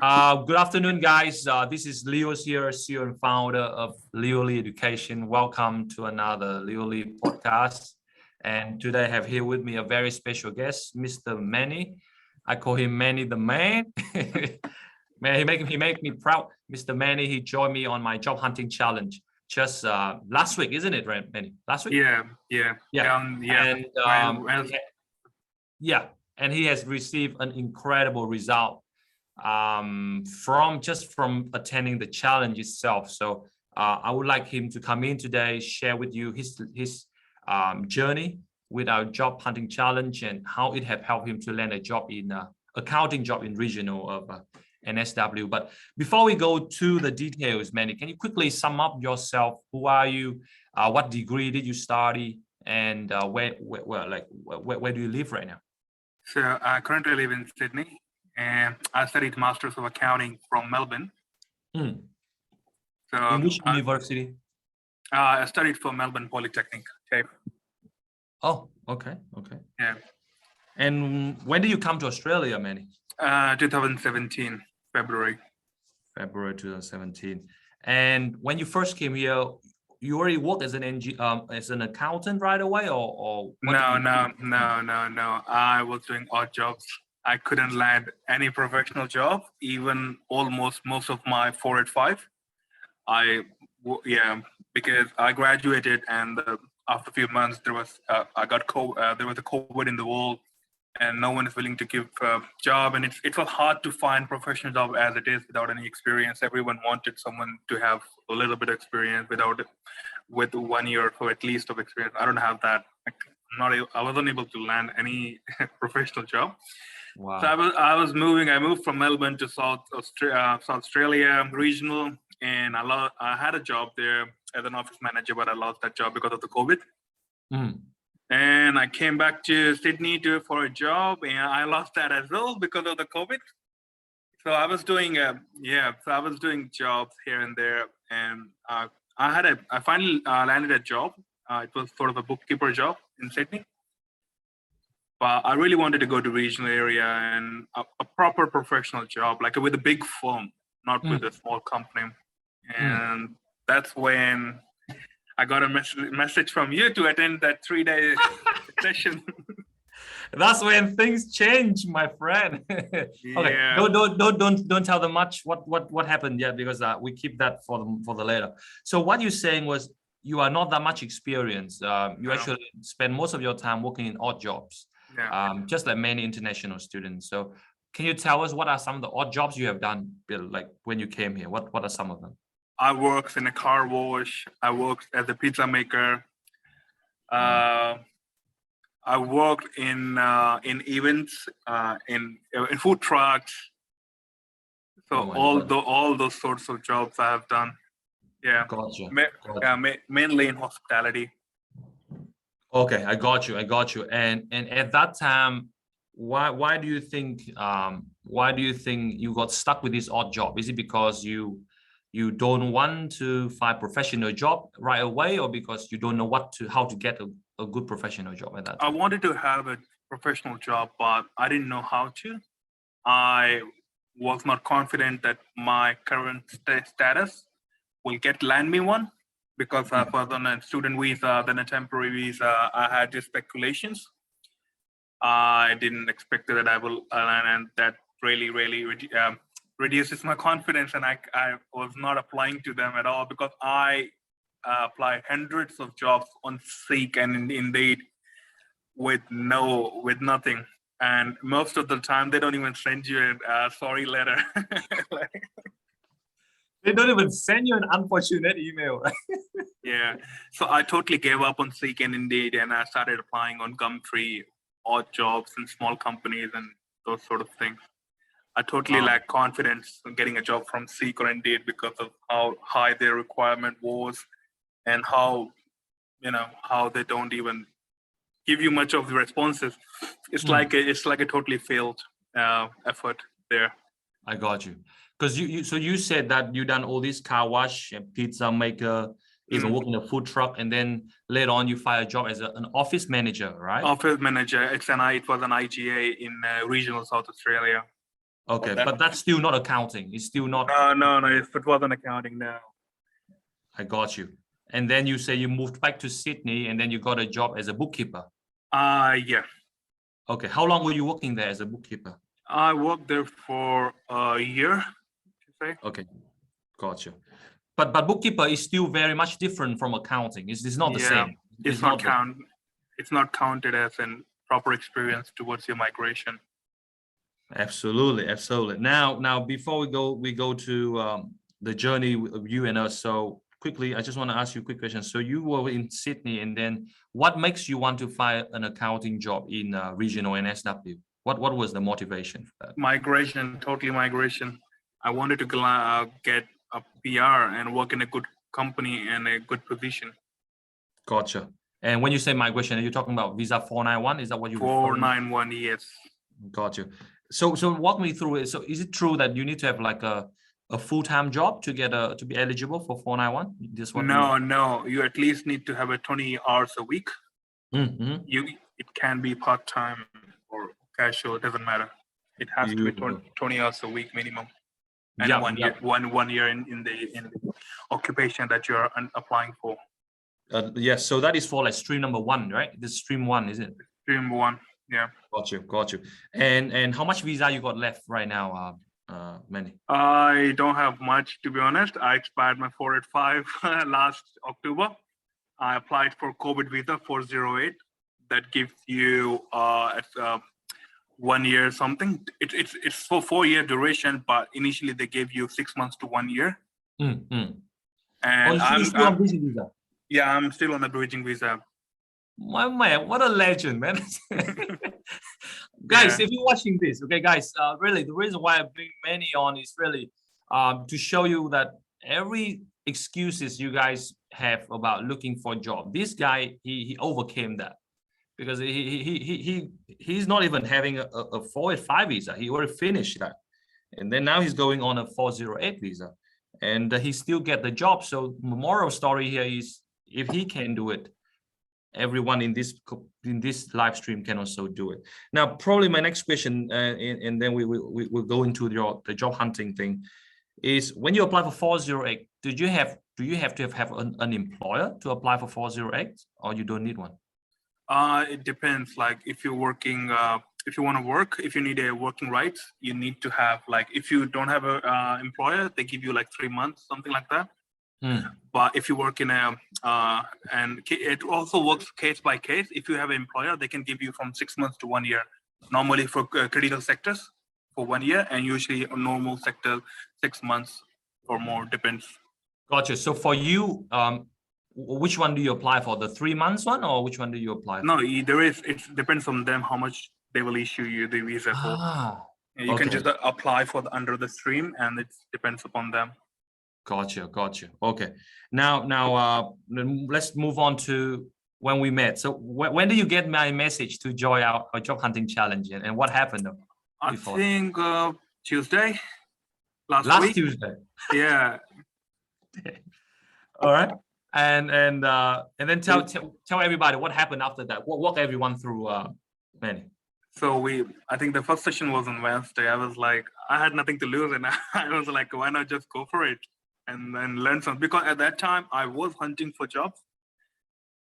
Good afternoon, guys. This is Leo's here, CEO and founder of Leo Lee Education. Welcome to another Leo Lee podcast. And today I have here with me a very special guest, Mr. Manny. I call him Manny the Man. Man, he make me proud. Mr. Manny, he joined me on my job hunting challenge just last week, isn't it, right, Manny? Last week? Yeah. And yeah, and he has received an incredible result from attending the challenge itself. So I would like him to come in today, share with you his journey with our job hunting challenge and how it have helped him to land a job in accounting job in regional of NSW. But before we go to the details, Manny, can you quickly sum up yourself? Who are you? What degree did you study? And where do you live right now? So I currently live in Sydney, and I studied Masters of Accounting from Melbourne. So So in which university? I studied for Melbourne Polytechnic. Okay. Oh, okay. Yeah. And when did you come to Australia, Manny? 2017 February. February 2017. And when you first came here, you already worked as as an accountant right away, or what did you do? No. I was doing odd jobs. I couldn't land any professional job, even almost most of my 485. Because I graduated, and after a few months there was there was a COVID in the world, and no one is willing to give a job, and it was hard to find professional job as it is without any experience. Everyone wanted someone to have a little bit of experience with 1 year or at least of experience. I don't have that. I wasn't able to land any professional job. Wow. So I moved from Melbourne to South Australia regional, and I had a job there as an office manager, but I lost that job because of the COVID. And I came back to Sydney for a job, and I lost that as well because of the COVID. So I was doing jobs here and there, and I finally landed a job. It was sort of a bookkeeper job in Sydney. But I really wanted to go to regional area and a proper professional job, like with a big firm, not with a small company. And that's when I got a message from you to attend that 3-day session. That's when things change, my friend. Okay, Yeah. don't tell them much what happened yet, because we keep that for the later. So what you're saying was you are not that much experienced. You actually spend most of your time working in odd jobs. Yeah. Just like many international students. So can you tell us what are some of the odd jobs you have done, Bill, like when you came here? What are some of them? I worked in a car wash. I worked as a pizza maker. I worked in events, in food trucks. So all those sorts of jobs I have done. Yeah. Gotcha. Mainly in hospitality. Okay, I got you. And at that time, why do you think you got stuck with this odd job? Is it because you don't want to find professional job right away, or because you don't know how to get a good professional job at that time? I wanted to have a professional job, but I didn't know how to. I was not confident that my current status will land me one, because I was on a student visa, then a temporary visa. I had these speculations. I didn't expect that I will, and that really reduces my confidence, and I was not applying to them at all, because I applied hundreds of jobs on Seek and Indeed with nothing, and most of the time they don't even send you a sorry letter. They don't even send you an unfortunate email, right? Yeah, so I totally gave up on Seek and Indeed, and I started applying on Gumtree, odd jobs in small companies and those sort of things. I totally lacked confidence in getting a job from Seek or Indeed because of how high their requirement was, and how they don't even give you much of the responses. It's like a totally failed effort there. I got you. Because you said that you done all this car wash and pizza maker, even working in a food truck, and then later on you find a job as an office manager, right? Office manager. It was an IGA in regional South Australia. Okay, but that's still not accounting. It's still not. No. If it wasn't accounting, no. I got you. And then you say you moved back to Sydney, and then you got a job as a bookkeeper. Yeah. Okay, how long were you working there as a bookkeeper? I worked there for a year. Okay, got you. But bookkeeper is still very much different from accounting. It's not the same. It's not counted as a proper experience towards your migration. Absolutely. Now before we go to the journey of you and us. So quickly, I just want to ask you a quick question. So you were in Sydney, and then what makes you want to find an accounting job in regional and SW? What was the motivation for that? Totally migration. I wanted to get a PR and work in a good company and a good position. Gotcha. And when you say migration, are you talking about visa 491? Is that what you 491? Yes. Gotcha. So walk me through it. So is it true that you need to have like a full-time job to get to be eligible for 491? No. You at least need to have a 20 hours a week. Mm-hmm. It can be part-time or casual. It doesn't matter. It has to be 20 hours a week minimum. And one year in the occupation that you're applying for. Yes, so that is for like stream number 1, right? This stream 1, is it? Stream 1, yeah. Got you. And how much visa you got left right now, Manny? I don't have much, to be honest. I expired my 485 last October. I applied for COVID visa 408. That gives you 1 year something. It's for 4-year duration, but initially they gave you 6 months to 1 year. Mm-hmm. And I'm still on bridging visa. Yeah, I'm still on the bridging visa. My man, what a legend, man. Guys, if you're watching this, okay, guys, really the reason why I bring Manny on is really to show you that every excuses you guys have about looking for a job, this guy he overcame that, because he's not even having a 485 visa. He already finished that, and then now he's going on a 408 visa, and he still get the job. So the moral story here is, if he can do it, everyone in this live stream can also do it. Now, probably my next question, and then we'll go into the job hunting thing, is when you apply for 408, do you have to have an employer to apply for 408, or you don't need one? It depends. Like if you're working, if you want to work, if you need a working rights, you need to have, like, if you don't have a employer, they give you like 3 months, something like that. But if you work in and it also works case by case. If you have an employer, they can give you from 6 months to 1 year. Normally for critical sectors for 1 year, and usually a normal sector 6 months or more, depends. Gotcha. So for you, which one do you apply for? The 3 months one, or which one do you apply for? No, it depends on them how much they will issue you the visa for. You can just apply for under the stream, and it depends upon them. Gotcha. Okay. Now, let's move on to when we met. So when did you get my message to join our job hunting challenge, and what happened? I think Tuesday. Last week. Tuesday. Yeah. All right. And then tell everybody what happened after that. Walk everyone through, Manny. So I think the first session was on Wednesday. I was like, I had nothing to lose, and I was like, why not just go for it and then learn something? Because at that time I was hunting for jobs,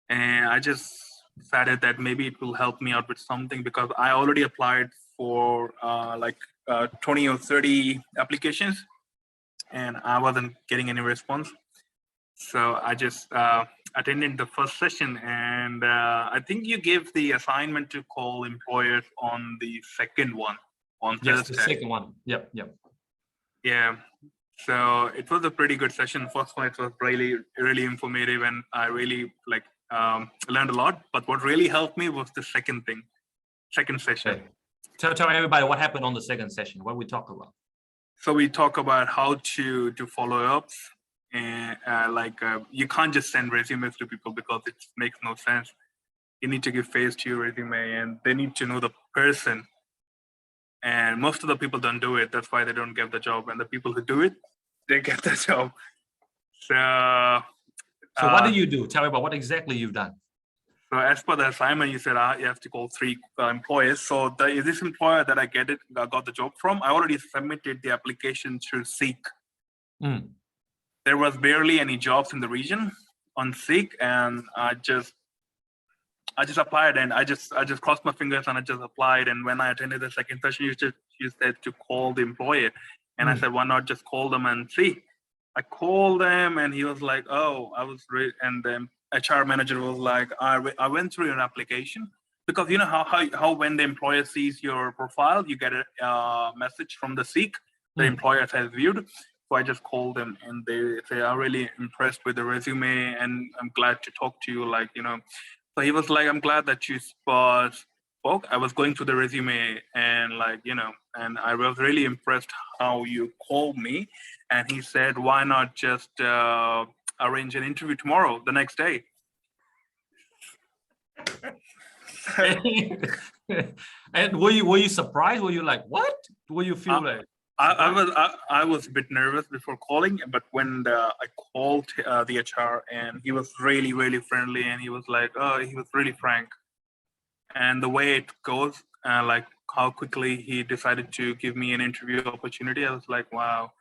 and I just decided that maybe it will help me out with something, because I already applied for 20 or 30 applications, and I wasn't getting any response. So I just attended the first session, and I think you gave the assignment to call employers on the second one on Thursday. Yes, the second one. Yep. Yeah. So it was a pretty good session. First one, it was really, really informative, and I really learned a lot. But what really helped me was the second session. Okay. Tell everybody what happened on the second session. What we talk about. So we talk about how to do follow-ups, and you can't just send resumes to people, because it makes no sense. You need to give face to your resume, and they need to know the person. And most of the people don't do it. That's why they don't get the job. And the people who do it, they get the job. So what do you do? Tell me about what exactly you've done. So as per the assignment, you said you have to call 3 employers. So this employer that I got the job from, I already submitted the application through Seek. There was barely any jobs in the region on Seek, and I just applied, and I just crossed my fingers and I just applied. And when I attended the second session, you said to call the employer, and I said, why not just call them and see? I called them, and he was like, oh, and the HR manager was like, I went through your application, because you know how when the employer sees your profile, you get a message from the Seek the employer has viewed. So I just called them, and they say, I'm really impressed with the resume, and I'm glad to talk to you. Like, you know, so he was like, I'm glad that you spoke. I was going through the resume, and like, you know, and I was really impressed how you called me. And he said, why not just arrange an interview tomorrow, the next day? And were you surprised? Were you like, what? Were you feel like? I was a bit nervous before calling, but when I called the HR, and he was really, really friendly, and he was like, he was really frank. And the way it goes, like how quickly he decided to give me an interview opportunity, I was like, wow.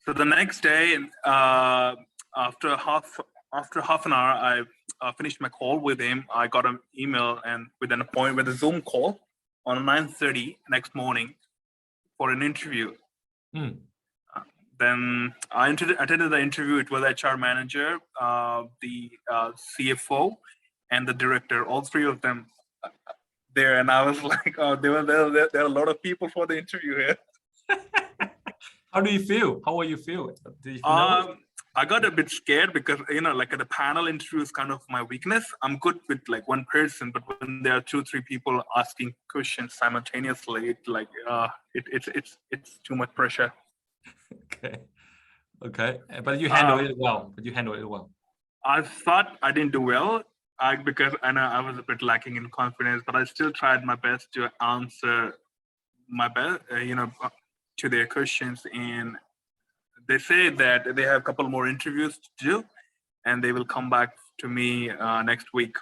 So the next day, after half an hour, I finished my call with him. I got an email and with an appointment with a Zoom call on 9:30 next morning for an interview. Then I attended the interview. It was HR manager, the CFO, and the director. All three of them there, and I was like, oh, there are a lot of people for the interview here. How do you feel? How will you feel? Do you feel I got a bit scared because, you know, like the panel interview is kind of my weakness. I'm good with like one person, but when there are 2-3 people asking questions simultaneously, it's too much pressure. Okay, but you handle it well. I thought I didn't do well because I know I was a bit lacking in confidence, but I still tried my best to answer my best, to their questions. And they say that they have a couple more interviews to do, and they will come back to me next week.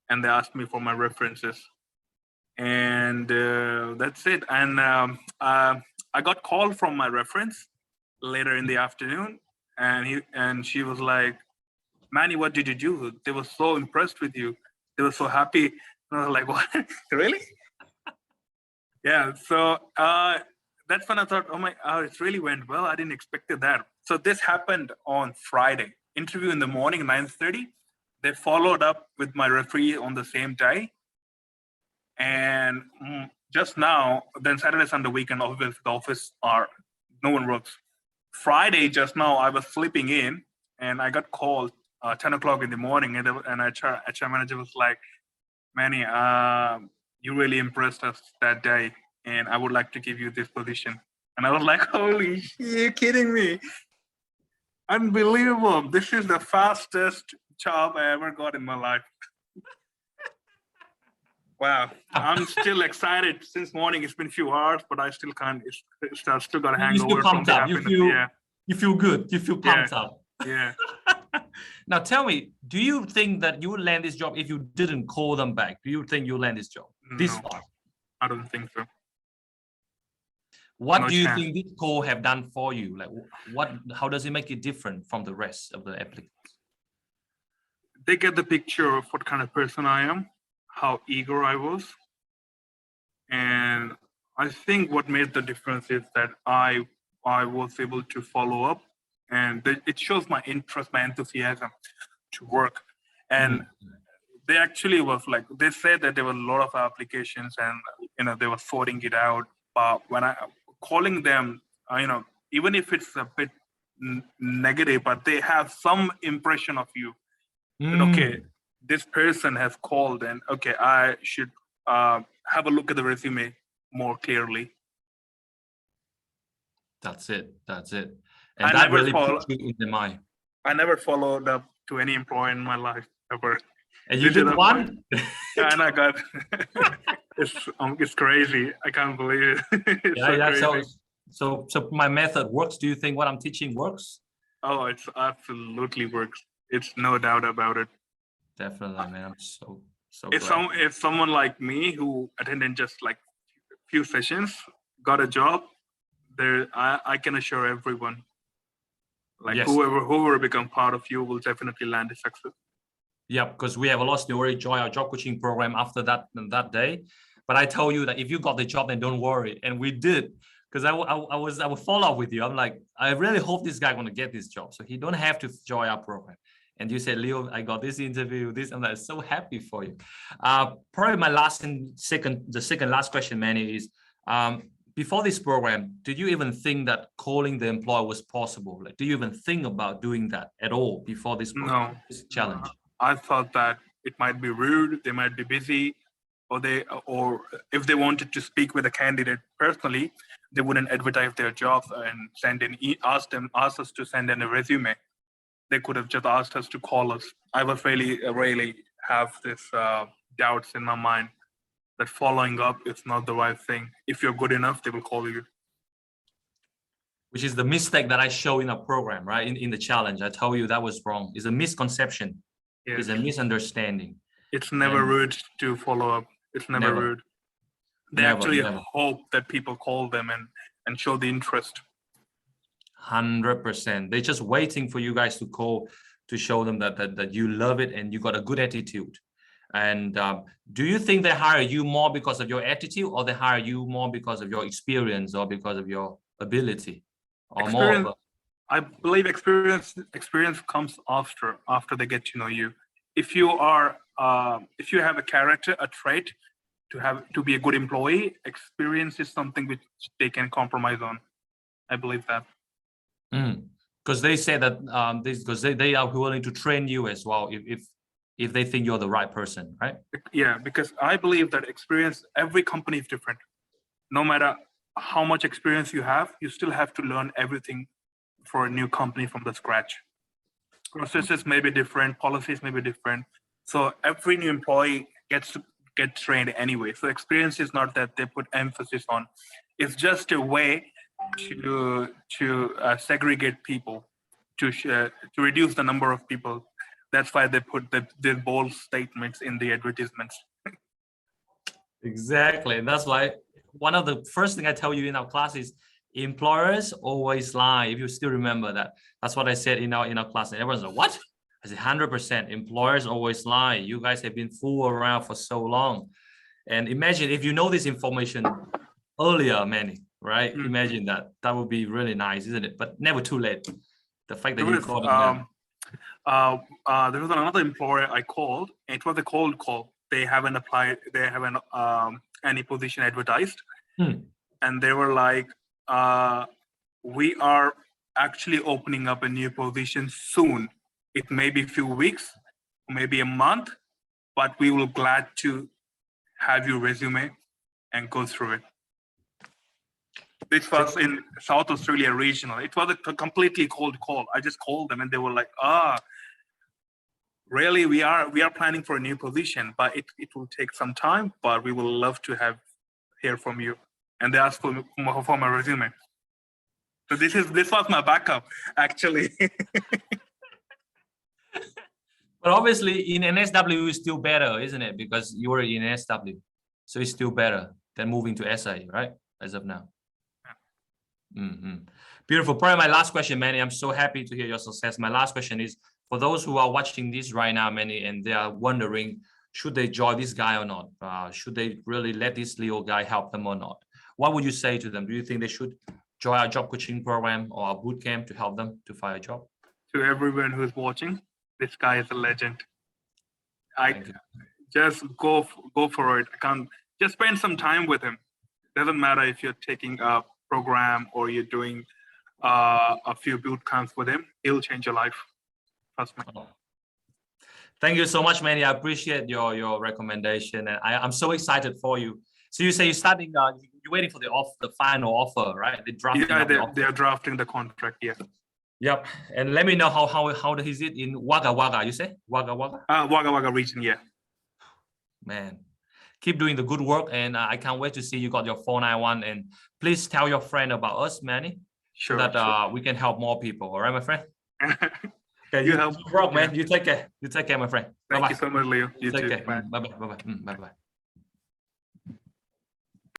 And they asked me for my references, and that's it. And I got called from my reference later in the afternoon, and she was like, Manny, what did you do? They were so impressed with you. They were so happy. And I was like, what? Really? Yeah. So that's when I thought, it really went well. I didn't expect that. So this happened on Friday. Interview in the morning, 9:30. They followed up with my referee on the same day. And just now, then Saturday, Sunday weekend, the office no one works. Friday, just now, I was sleeping in, and I got called 10 o'clock in the morning, and HR manager was like, Manny, you really impressed us that day, and I would like to give you this position. And I was like, holy shit, you're kidding me. Unbelievable. This is the fastest job I ever got in my life. Wow. I'm still excited. Since morning, it's been a few hours, but I still can't. I still got a hangover from the happiness. You feel good. You feel pumped up. Yeah. Now tell me, do you think that you would land this job if you didn't call them back? Do you think you'll land this job this far? I don't think so. What do you think this call have done for you? Like, how does it make it different from the rest of the applicants? They get the picture of what kind of person I am, how eager I was. And I think what made the difference is that I was able to follow up, and it shows my interest, my enthusiasm to work. And they actually was like, they said that there were a lot of applications, and they were sorting it out. But when I calling them, even if it's a bit negative, but they have some impression of you. That, okay, this person has called, and okay, I should have a look at the resume more clearly. That's it. And that really puts you in the mind. I never followed up to any employer in my life ever. And you did one? And I got it's crazy. I can't believe it. So my method works. Do you think what I'm teaching works? Oh, it absolutely works. It's no doubt about it. Definitely, man. I'm so So if someone like me who attended just like few sessions got a job, there I can assure everyone, like yes. whoever become part of you will definitely land a success. Yeah, because we have a lot of story, join our job coaching program after that day. But I tell you that if you got the job, then don't worry. And we did, because I will follow up with you. I'm like, I really hope this guy gonna get this job, so he don't have to join our program. And you said, Leo, I got this interview, this, I'm like so happy for you. Probably my the second last question, Manny, is before this program, did you even think that calling the employer was possible? Like, do you even think about doing that at all before this program, this challenge? I thought that it might be rude, they might be busy, or if they wanted to speak with a candidate personally, they wouldn't advertise their jobs and ask us to send in a resume. They could have just asked us to call us. I was really have this doubts in my mind that following up is not the right thing. If you're good enough, they will call you. Which is the mistake that I show in our program, right? In the challenge, I tell you that was wrong. It's a misconception. Yes. It's a misunderstanding. It's never rude to follow up. It's never rude. They actually hope that people call them and show the interest. 100%. They're just waiting for you guys to call to show them that you love it and you got a good attitude. And do you think they hire you more because of your attitude, or they hire you more because of your experience or because of your ability, or more? I believe experience comes after they get to know you. If you have a character, a trait to be a good employee, experience is something which they can compromise on. I believe that. Because they say that because they are willing to train you as well if they think you're the right person, right? Yeah, because I believe that experience, every company is different. No matter how much experience you have, you still have to learn everything for a new company from the scratch. Processes may be different, policies may be different. So every new employee gets to get trained anyway. So experience is not that they put emphasis on. It's just a way to segregate people, to reduce the number of people. That's why they put the bold statements in the advertisements. Exactly. And that's why one of the first thing I tell you in our class is employers always lie. If you still remember that, that's what I said in our class. And everyone's like, what? I said 100%. Employers always lie. You guys have been fooled around for so long. And imagine if you know this information earlier, Manny, right? Imagine that. That would be really nice, isn't it? But never too late. The fact that you called it now. There was another employer I called. It was a cold call. They haven't applied. They haven't any position advertised, and they were like, "We are actually opening up a new position soon. It may be a few weeks, maybe a month, but we will glad to have your resume and go through it." This was in South Australia regional. It was a completely cold call. I just called them and they were like, really, we are planning for a new position, but it will take some time, but we will love to hear from you. And they asked for my resume. So this was my backup, actually. But obviously in NSW is still better, isn't it? Because you were in NSW. So it's still better than moving to SIE, right? As of now. Beautiful. Probably my last question, Manny. I'm so happy to hear your success. My last question is, for those who are watching this right now, Manny, and they are wondering, should they join this guy or not? Should they really let this Leo guy help them or not? What would you say to them? Do you think they should join our job coaching program or our boot camp to help them to find a job? To everyone who's watching, this guy is a legend. Just go for it. Just spend some time with him. Doesn't matter if you're taking a program or you're doing a few boot camps with him. He'll change your life. Trust me. Thank you so much, Manny. I appreciate your recommendation, and I'm so excited for you. So you say you're starting. You're waiting for the final offer, right? They're drafting the contract. Yeah. Yep. And let me know how is it in Wagga Wagga? You say Wagga Wagga? Wagga Wagga region. Yeah. Man, keep doing the good work, and I can't wait to see you got your 491. And please tell your friend about us, Manny, so that we can help more people. All right, my friend. Okay, you rock, man. You take care. You take care, my friend. Thank you so much, Leo. You Take too. care. Bye. Bye bye. Bye bye. Bye bye.